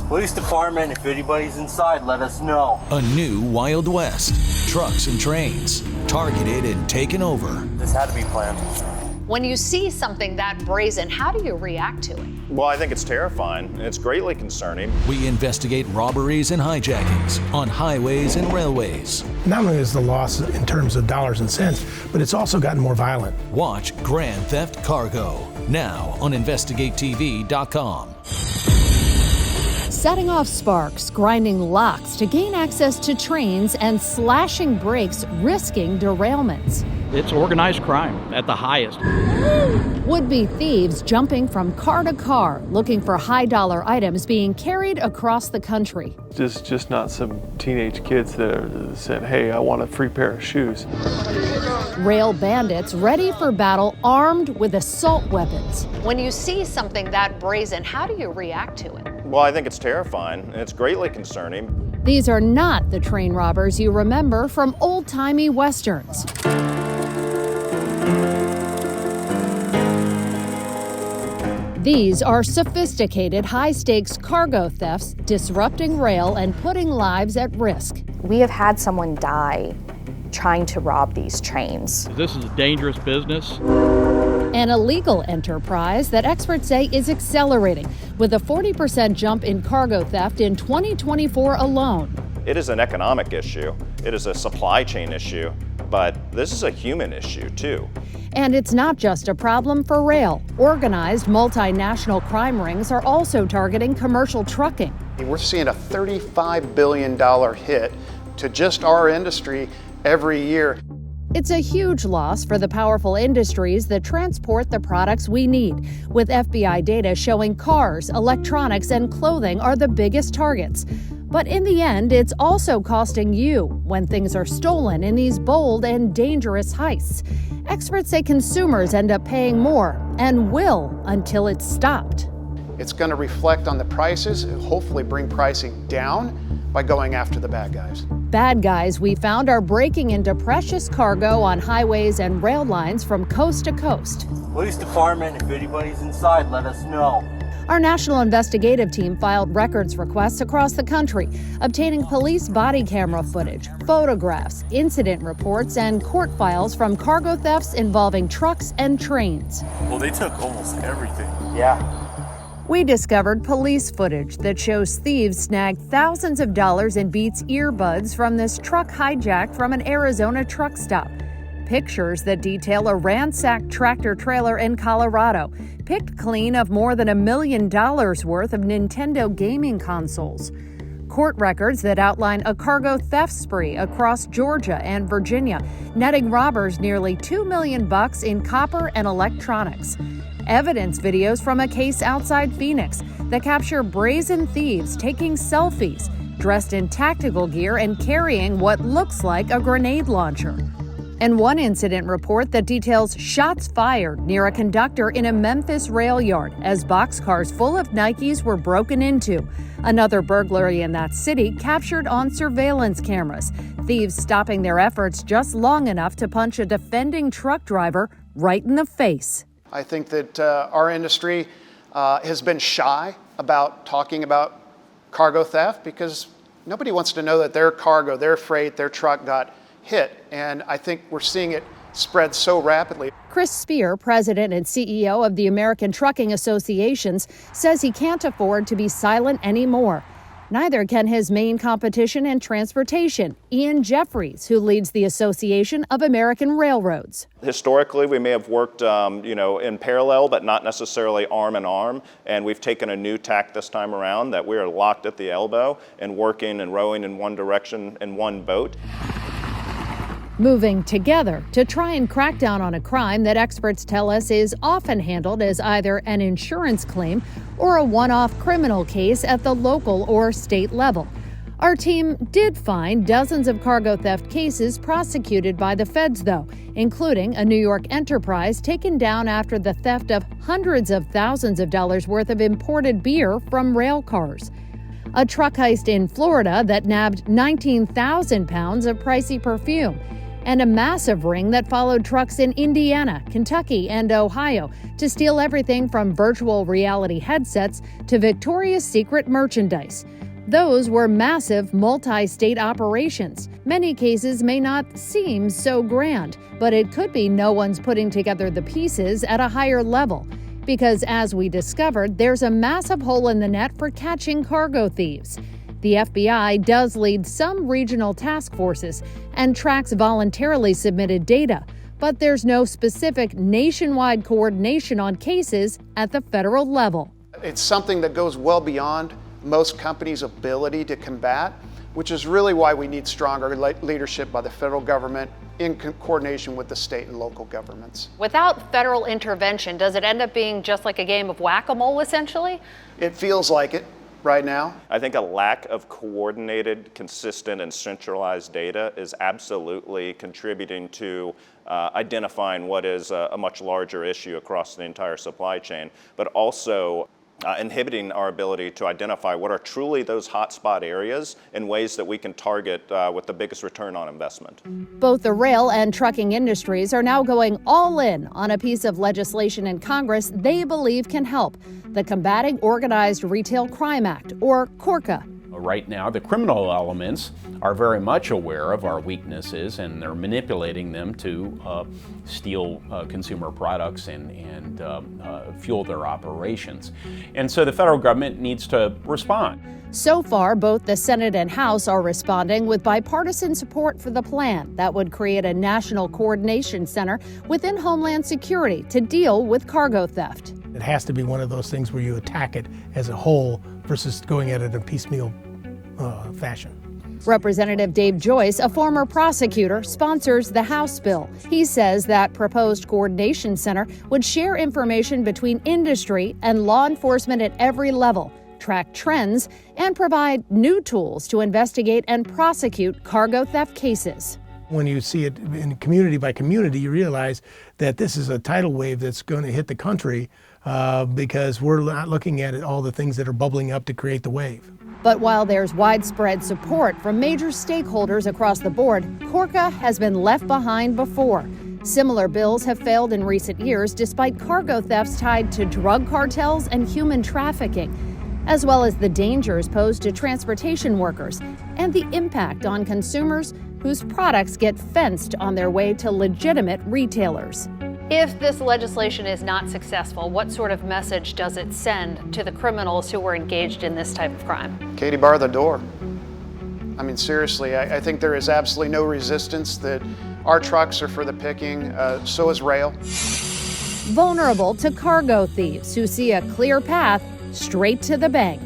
Police department, if anybody's inside, let us know. A new Wild West. Trucks and trains, targeted and taken over. This had to be planned. When you see something that brazen, how do you react to it? Well, I think it's terrifying. It's greatly concerning. We investigate robberies and hijackings on highways and railways. Not only is the loss in terms of dollars and cents, but it's also gotten more violent. Watch Grand Theft Cargo, now on InvestigateTV.com. Setting off sparks, grinding locks to gain access to trains, and slashing brakes, risking derailments. It's organized crime at the highest. Would-be thieves jumping from car to car, looking for high-dollar items being carried across the country. Just not some teenage kids that said, hey, I want a free pair of shoes. Rail bandits ready for battle, armed with assault weapons. When you see something that brazen, how do you react to it? Well, I think it's terrifying. It's greatly concerning. These are not the train robbers you remember from old-timey westerns. These are sophisticated, high-stakes cargo thefts disrupting rail and putting lives at risk. We have had someone die trying to rob these trains. This is a dangerous business. An illegal enterprise that experts say is accelerating, with a 40% jump in cargo theft in 2024 alone. It is an economic issue. It is a supply chain issue, but this is a human issue too. And it's not just a problem for rail. Organized multinational crime rings are also targeting commercial trucking. We're seeing a $35 billion hit to just our industry every year. It's a huge loss for the powerful industries that transport the products we need, with FBI data showing cars, electronics, and clothing are the biggest targets. But in the end, it's also costing you when things are stolen in these bold and dangerous heists. Experts say consumers end up paying more and will until it's stopped. It's going to reflect on the prices, and hopefully bring pricing down by going after the bad guys. Bad guys, we found, are breaking into precious cargo on highways and rail lines from coast to coast. Police department, if anybody's inside, let us know. Our national investigative team filed records requests across the country, obtaining police body camera footage, photographs, incident reports, and court files from cargo thefts involving trucks and trains. Well, they took almost everything. Yeah. We discovered police footage that shows thieves snagged thousands of dollars in Beats earbuds from this truck hijacked from an Arizona truck stop. Pictures that detail a ransacked tractor trailer in Colorado, picked clean of more than $1 million worth of Nintendo gaming consoles. Court records that outline a cargo theft spree across Georgia and Virginia, netting robbers nearly $2 million in copper and electronics. Evidence videos from a case outside Phoenix that capture brazen thieves taking selfies, dressed in tactical gear and carrying what looks like a grenade launcher. And one incident report that details shots fired near a conductor in a Memphis rail yard as boxcars full of Nikes were broken into. Another burglary in that city captured on surveillance cameras. Thieves stopping their efforts just long enough to punch a defending truck driver right in the face. I think that our industry has been shy about talking about cargo theft because nobody wants to know that their cargo, their freight, their truck got hit. And I think we're seeing it spread so rapidly. Chris Spear, president and CEO of the American Trucking Associations, says he can't afford to be silent anymore. Neither can his main competition in transportation, Ian Jeffries, who leads the Association of American Railroads. Historically, we may have worked in parallel, but not necessarily arm in arm. And we've taken a new tack this time around that we are locked at the elbow and working and rowing in one direction in one boat. Moving together to try and crack down on a crime that experts tell us is often handled as either an insurance claim or a one-off criminal case at the local or state level. Our team did find dozens of cargo theft cases prosecuted by the feds, though, including a New York enterprise taken down after the theft of hundreds of thousands of dollars worth of imported beer from rail cars. A truck heist in Florida that nabbed 19,000 pounds of pricey perfume. and a massive ring that followed trucks in Indiana, Kentucky, and Ohio to steal everything from virtual reality headsets to Victoria's Secret merchandise. Those were massive multi-state operations. Many cases may not seem so grand, but it could be no one's putting together the pieces at a higher level. Because as we discovered, there's a massive hole in the net for catching cargo thieves. The FBI does lead some regional task forces and tracks voluntarily submitted data, but there's no specific nationwide coordination on cases at the federal level. It's something that goes well beyond most companies' ability to combat, which is really why we need stronger leadership by the federal government in coordination with the state and local governments. Without federal intervention, does it end up being just like a game of whack-a-mole, essentially? It feels like it right now. I think a lack of coordinated, consistent, and centralized data is absolutely contributing to identifying what is a much larger issue across the entire supply chain, but also inhibiting our ability to identify what are truly those hotspot areas in ways that we can target with the biggest return on investment. Both the rail and trucking industries are now going all in on a piece of legislation in Congress they believe can help, the Combating Organized Retail Crime Act, or CORCA. Right now, the criminal elements are very much aware of our weaknesses, and they're manipulating them to steal consumer products and fuel their operations. And so the federal government needs to respond. So far, both the Senate and House are responding with bipartisan support for the plan that would create a national coordination center within Homeland Security to deal with cargo theft. It has to be one of those things where you attack it as a whole versus going at it in a piecemeal fashion. Representative Dave Joyce, a former prosecutor, sponsors the House bill. He says that proposed coordination center would share information between industry and law enforcement at every level, track trends, and provide new tools to investigate and prosecute cargo theft cases. When you see it in community by community, you realize that this is a tidal wave that's going to hit the country because we're not looking at all the things that are bubbling up to create the wave. But while there's widespread support from major stakeholders across the board, CORCA has been left behind before. Similar bills have failed in recent years despite cargo thefts tied to drug cartels and human trafficking, as well as the dangers posed to transportation workers and the impact on consumers whose products get fenced on their way to legitimate retailers. If this legislation is not successful, what sort of message does it send to the criminals who were engaged in this type of crime? Katie, bar the door. I mean, seriously, I think there is absolutely no resistance that our trucks are for the picking, so is rail. Vulnerable to cargo thieves who see a clear path straight to the bank.